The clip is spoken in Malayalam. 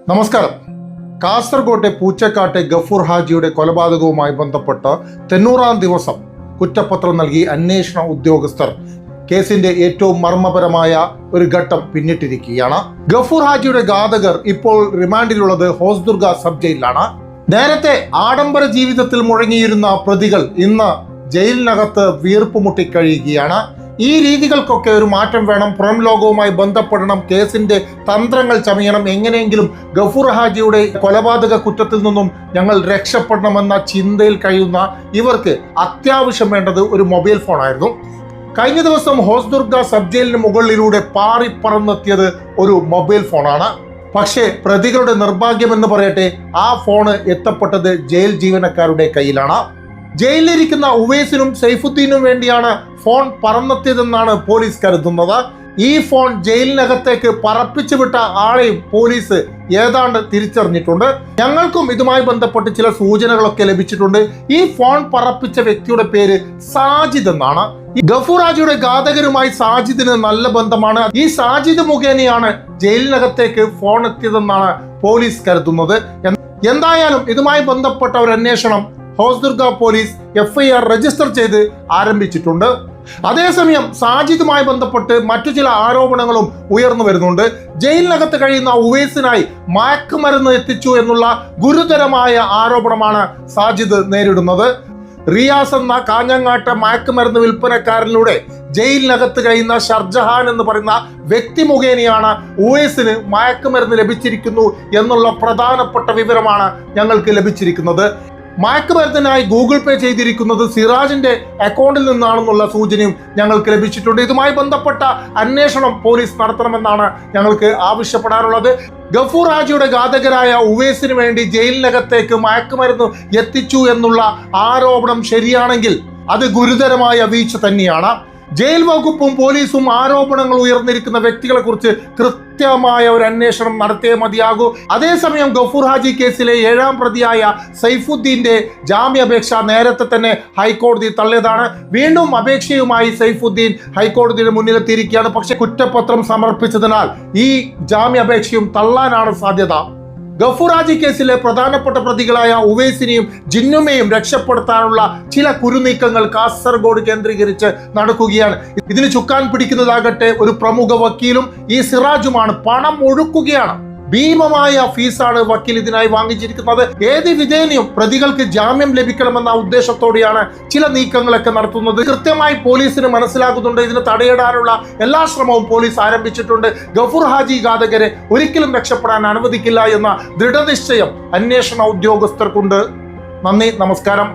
നമസ്കാരം. കാസർഗോട്ടെ പൂച്ചക്കാട്ടെ ഗഫൂർ ഹാജിയുടെ കൊലപാതകവുമായി ബന്ധപ്പെട്ട് 90-ാം ദിവസം കുറ്റപത്രം നൽകി അന്വേഷണ ഉദ്യോഗസ്ഥർ കേസിന്റെ ഏറ്റവും മർമ്മപരമായ ഒരു ഘട്ടം പിന്നിട്ടിരിക്കുകയാണ്. ഗഫൂർ ഹാജിയുടെ ഘാതകർ ഇപ്പോൾ റിമാൻഡിലുള്ളത് ഹോസ്ദുർഗ സബ് ജയിലിലാണ്. നേരത്തെ ആഡംബര ജീവിതത്തിൽ മുഴങ്ങിയിരുന്ന പ്രതികൾ ഇന്ന് ജയിലിനകത്ത് വീർപ്പുമുട്ടി കഴിയുകയാണ്. ഈ രീതികൾക്കൊക്കെ ഒരു മാറ്റം വേണം. പുറം ലോകവുമായി ബന്ധപ്പെടണം, കേസിന്റെ തന്ത്രങ്ങൾ ചമയണം, എങ്ങനെയെങ്കിലും ഗഫൂർ ഹാജിയുടെ കൊലപാതക കുറ്റത്തിൽ നിന്നും ഞങ്ങൾ രക്ഷപ്പെടണമെന്ന ചിന്തയിൽ കഴിയുന്ന ഇവർക്ക് അത്യാവശ്യം വേണ്ടത് ഒരു മൊബൈൽ ഫോണായിരുന്നു. കഴിഞ്ഞ ദിവസം ഹോസ്ദുർഗ സബ് ജയിലിന് മുകളിലൂടെ പാറിപ്പറന്നെത്തിയത് ഒരു മൊബൈൽ ഫോണാണ്. പക്ഷേ പ്രതികളുടെ നിർഭാഗ്യം എന്ന് പറയട്ടെ, ആ ഫോണ് എത്തപ്പെട്ടത് ജയിൽ ജീവനക്കാരുടെ കയ്യിലാണ്. ജയിലിലിരിക്കുന്ന ഉവൈസിനും സൈഫുദ്ദീനും വേണ്ടിയാണ് ഫോൺ പറന്നെത്തിയതെന്നാണ് പോലീസ് കരുതുന്നത്. ഈ ഫോൺ ജയിലിനകത്തേക്ക് പറപ്പിച്ചു വിട്ട ആളെയും പോലീസ് ഏതാണ്ട് തിരിച്ചറിഞ്ഞിട്ടുണ്ട്. ഞങ്ങൾക്കും ഇതുമായി ബന്ധപ്പെട്ട് ചില സൂചനകളൊക്കെ ലഭിച്ചിട്ടുണ്ട്. ഈ ഫോൺ പറപ്പിച്ച വ്യക്തിയുടെ പേര് സാജിദ് എന്നാണ്. ഈ ഗഫൂർ ഹാജിയുടെ ഘാതകരുമായി സാജിദിന് നല്ല ബന്ധമാണ്. ഈ സാജിദ് മുഖേനയാണ് ജയിലിനകത്തേക്ക് ഫോൺ എത്തിയതെന്നാണ് പോലീസ് കരുതുന്നത്. എന്തായാലും ഇതുമായി ബന്ധപ്പെട്ട ഒരു അന്വേഷണം ഹോസ്ദുർഗ പോലീസ് FIR രജിസ്റ്റർ ചെയ്ത് ആരംഭിച്ചിട്ടുണ്ട്. അതേസമയം സാജിദുമായി ബന്ധപ്പെട്ട് മറ്റു ചില ആരോപണങ്ങളും ഉയർന്നു വരുന്നുണ്ട്. ജയിലിനകത്ത് കഴിയുന്ന ഉവൈസിനായി മയക്കുമരുന്ന് എത്തിച്ചു എന്നുള്ള ഗുരുതരമായ ആരോപണമാണ് സാജിദ് നേരിടുന്നത്. റിയാസ് എന്ന കാഞ്ഞങ്ങാട്ടെ മയക്കുമരുന്ന് വിൽപ്പനക്കാരനിലൂടെ ജയിലിനകത്ത് കഴിയുന്ന ഷർജഹാൻ എന്ന് പറയുന്ന വ്യക്തി മുഖേനയാണ് ഉവൈസിന് മയക്കുമരുന്ന് ലഭിച്ചിരിക്കുന്നു എന്നുള്ള പ്രധാനപ്പെട്ട വിവരമാണ് ഞങ്ങൾക്ക് ലഭിച്ചിരിക്കുന്നത്. മയക്കുമരുന്നിനായി ഗൂഗിൾ പേ ചെയ്തിരിക്കുന്നത് സിറാജിന്റെ അക്കൗണ്ടിൽ നിന്നാണെന്നുള്ള സൂചനയും ഞങ്ങൾക്ക് ലഭിച്ചിട്ടുണ്ട്. ഇതുമായി ബന്ധപ്പെട്ട അന്വേഷണം പോലീസ് നടത്തണമെന്നാണ് ഞങ്ങൾക്ക് ആവശ്യപ്പെടാറുള്ളത്. ഗഫൂർ ഹാജിയുടെ ഘാതകരായ ഉവൈസിന് വേണ്ടി ജയിലിനകത്തേക്ക് മയക്കുമരുന്ന് എത്തിച്ചു എന്നുള്ള ആരോപണം ശരിയാണെങ്കിൽ അത് ഗുരുതരമായ വീഴ്ച തന്നെയാണ്. ജയിൽ വകുപ്പും പോലീസും ആരോപണങ്ങൾ ഉയർന്നിരിക്കുന്ന വ്യക്തികളെ കുറിച്ച് കൃത്യമായ ഒരു അന്വേഷണം നടത്തിയേ മതിയാകൂ. അതേസമയം ഗഫൂർ ഹാജി കേസിലെ 7-ാം പ്രതിയായ സൈഫുദ്ദീന്റെ ജാമ്യാപേക്ഷ നേരത്തെ തന്നെ ഹൈക്കോടതി തള്ളിയതാണ്. വീണ്ടും അപേക്ഷയുമായി സൈഫുദ്ദീൻ ഹൈക്കോടതിയുടെ മുന്നിലെത്തിയിരിക്കുകയാണ്. പക്ഷെ കുറ്റപത്രം സമർപ്പിച്ചതിനാൽ ഈ ജാമ്യാപേക്ഷയും തള്ളാനാണ് സാധ്യത. ഗഫൂർ ഹാജി കേസിലെ പ്രധാനപ്പെട്ട പ്രതികളായ ഉവൈസിനെയും ജിന്നുമയും രക്ഷപ്പെടുത്താനുള്ള ചില കുരുനീക്കങ്ങൾ കാസർഗോഡ് കേന്ദ്രീകരിച്ച് നടക്കുകയാണ്. ഇതിന് ചുക്കാൻ പിടിക്കുന്നതാകട്ടെ ഒരു പ്രമുഖ വക്കീലും ഈ സിറാജുമാണ്. പണം ഒഴുക്കുകയാണ്. ഭീമമായ ഫീസാണ് വക്കീൽ ഇതിനായി വാങ്ങിച്ചിരിക്കുന്നത്. ഏത് വിധേനയും പ്രതികൾക്ക് ജാമ്യം ലഭിക്കണമെന്ന ഉദ്ദേശത്തോടെയാണ് ചില നീക്കങ്ങളൊക്കെ നടത്തുന്നത്. കൃത്യമായി പോലീസിന് മനസ്സിലാകുന്നുണ്ട്. ഇതിന് തടയിടാനുള്ള എല്ലാ ശ്രമവും പോലീസ് ആരംഭിച്ചിട്ടുണ്ട്. ഗഫൂർ ഹാജി ഘാതകരെ ഒരിക്കലും രക്ഷപ്പെടാൻ അനുവദിക്കില്ല എന്ന ദൃഢനിശ്ചയം അന്വേഷണ ഉദ്യോഗസ്ഥർക്കുണ്ട്. നന്ദി, നമസ്കാരം.